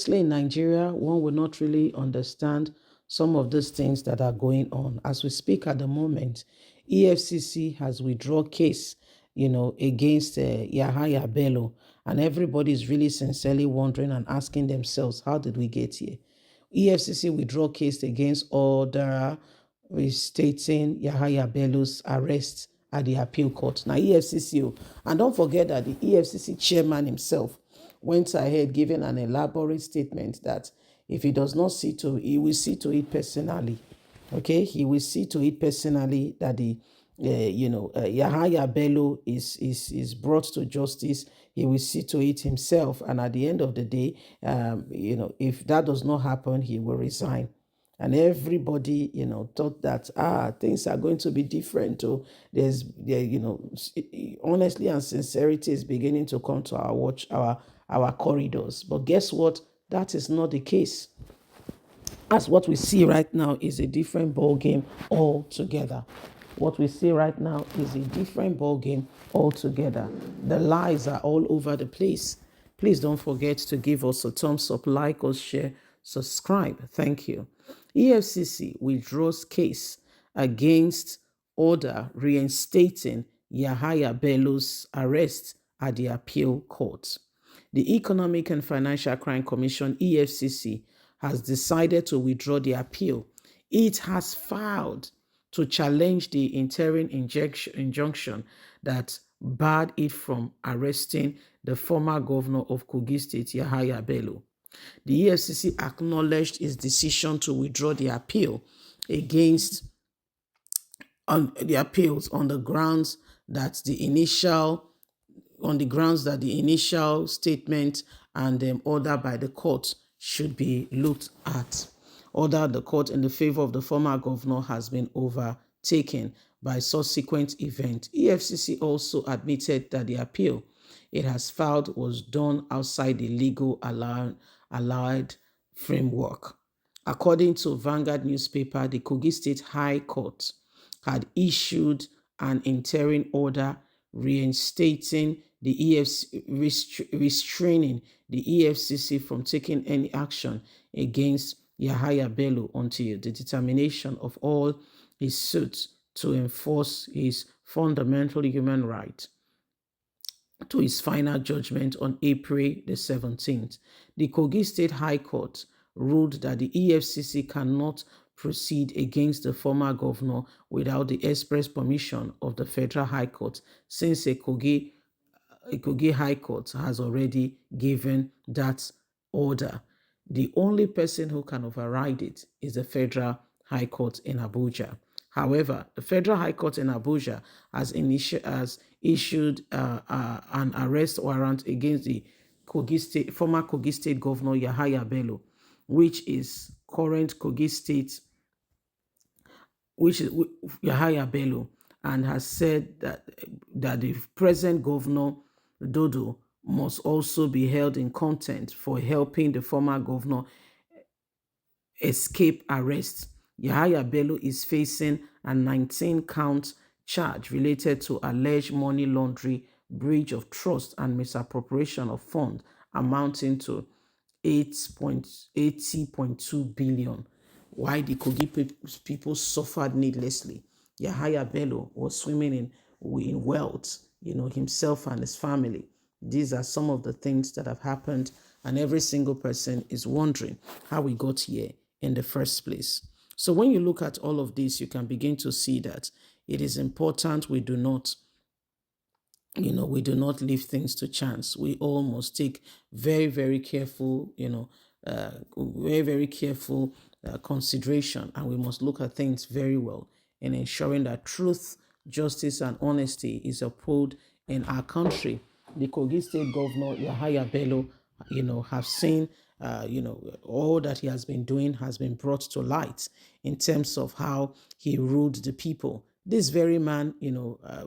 in Nigeria, one will not really understand some of these things that are going on. As we speak at the moment, EFCC has withdrawn case, against Yahaya Bello, and everybody is really sincerely wondering and asking themselves, how did we get here? EFCC withdraw case against order restating Yahaya Bello's arrest at the appeal court. Now, EFCC, and don't forget that the EFCC chairman himself went ahead giving an elaborate statement that if he does not see to, he will see to it personally. Okay, he will see to it personally that the Yahaya Bello is brought to justice. He will see to it himself, and at the end of the day, if that does not happen, he will resign. And everybody, thought that things are going to be different. Oh, honestly and sincerity is beginning to come to our corridors. But guess what? That is not the case. As what we see right now is a different ball game altogether. What we see right now is a different ball game altogether. The lies are all over the place. Please don't forget to give us a thumbs up, like us, share, subscribe. Thank you. EFCC withdraws case against order reinstating Yahaya Bello's arrest at the appeal court. The Economic and Financial Crime Commission, EFCC, has decided to withdraw the appeal. It has filed to challenge the interim injunction that barred it from arresting the former governor of Kogi State, Yahaya Bello. The EFCC acknowledged its decision to withdraw the appeal against the appeals on the grounds that the initial statement and order by the court should be looked at. Order the court in the favor of the former governor has been overtaken by subsequent event. EFCC also admitted that the appeal it has filed was done outside the legal allowed framework. According to Vanguard newspaper, the Kogi State High Court had issued an interim order reinstating the EFCC, restraining the EFCC from taking any action against Yahaya Bello until the determination of all his suits to enforce his fundamental human right to his final judgment on April the 17th. The Kogi State High Court ruled that the EFCC cannot proceed against the former governor without the express permission of the Federal High Court, since a Kogi High Court has already given that order. The only person who can override it is the Federal High Court in Abuja. However, the Federal High Court in Abuja has issued an arrest warrant against the former Kogi State Governor Yahaya Bello, which is current Kogi State, which is Yahaya Bello, and has said that the present governor, Dodo, must also be held in contempt for helping the former governor escape arrest. Yahaya Bello is facing a 19-count charge related to alleged money laundering, breach of trust, and misappropriation of funds amounting to 80.2 billion. Why the Kogi people suffered needlessly. Yahaya Bello was swimming in wealth, himself and his family. These are some of the things that have happened, and every single person is wondering how we got here in the first place. So when you look at all of this, you can begin to see that it is important we do not leave things to chance. We all must take very, very careful, very, very careful consideration, and we must look at things very well in ensuring that truth, justice, and honesty is upheld in our country. The Kogi State Governor, Yahaya Bello, have seen all that he has been doing has been brought to light in terms of how he ruled the people. This very man,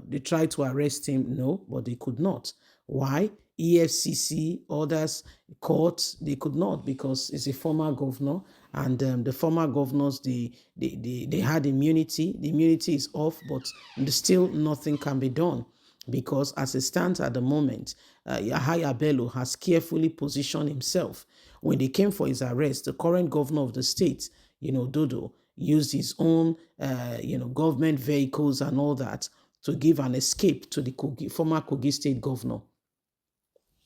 they tried to arrest him, no, but they could not. Why? EFCC, others, courts, they could not, because he's a former governor, and the former governors, they had immunity. The immunity is off, but still nothing can be done, because as it stands at the moment, Yahaya Bello has carefully positioned himself when they came for his arrest, the current governor of the state, Dodo, used his own, government vehicles and all that to give an escape to the former Kogi state governor.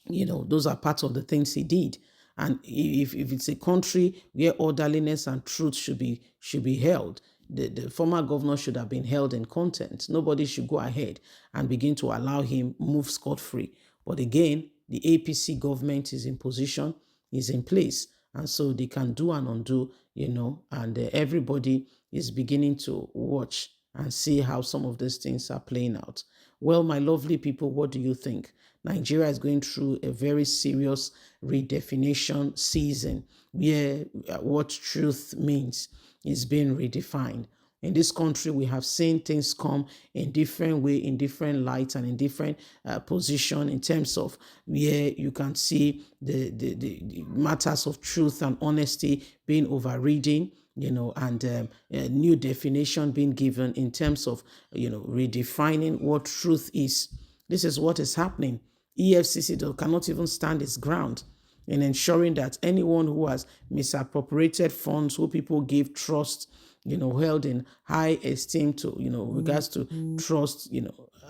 Those are part of the things he did. And if it's a country where orderliness and truth should be held, the former governor should have been held in contempt. Nobody should go ahead and begin to allow him move scot-free. But again, the APC government is in position, is in place, and so they can do and undo, and everybody is beginning to watch and see how some of these things are playing out. Well, my lovely people, what do you think? Nigeria is going through a very serious redefinition season where what truth means is being redefined. In this country, we have seen things come in different way, in different lights, and in different position in terms of where you can see the matters of truth and honesty being overridden, and a new definition being given in terms of, redefining what truth is. This is what is happening. EFCC cannot even stand its ground in ensuring that anyone who has misappropriated funds, who people give trust, held in high esteem to, regards to trust,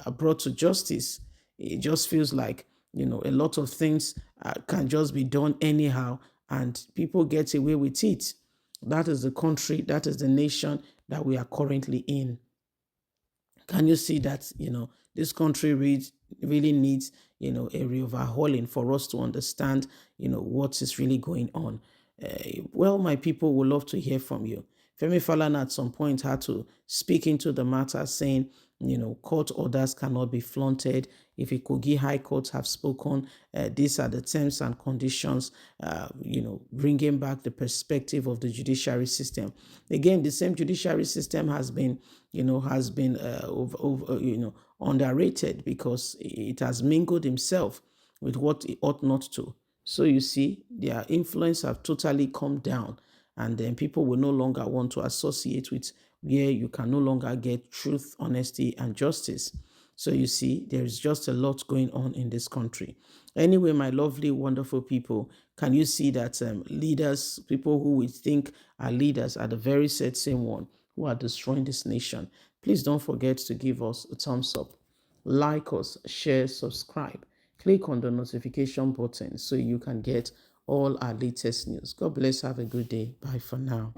are brought to justice. It just feels like, a lot of things can just be done anyhow and people get away with it. That is the country, that is the nation that we are currently in. Can you see that, this country really needs, a reoverhauling for us to understand, what is really going on. Well, my people would love to hear from you. Femi Falana at some point had to speak into the matter saying, court orders cannot be flaunted. If a Kogi High Court have spoken, these are the terms and conditions, bringing back the perspective of the judiciary system. Again, the same judiciary system has been, underrated because it has mingled himself with what it ought not to. So you see, their influence have totally come down, and then people will no longer want to associate with where you can no longer get truth, honesty, and justice. So you see, there is just a lot going on in this country. Anyway, my lovely, wonderful people, can you see that leaders, people who we think are leaders, are the very same one who are destroying this nation? Please don't forget to give us a thumbs up, like us, share, subscribe. Click on the notification button so you can get all our latest news. God bless. Have a good day. Bye for now.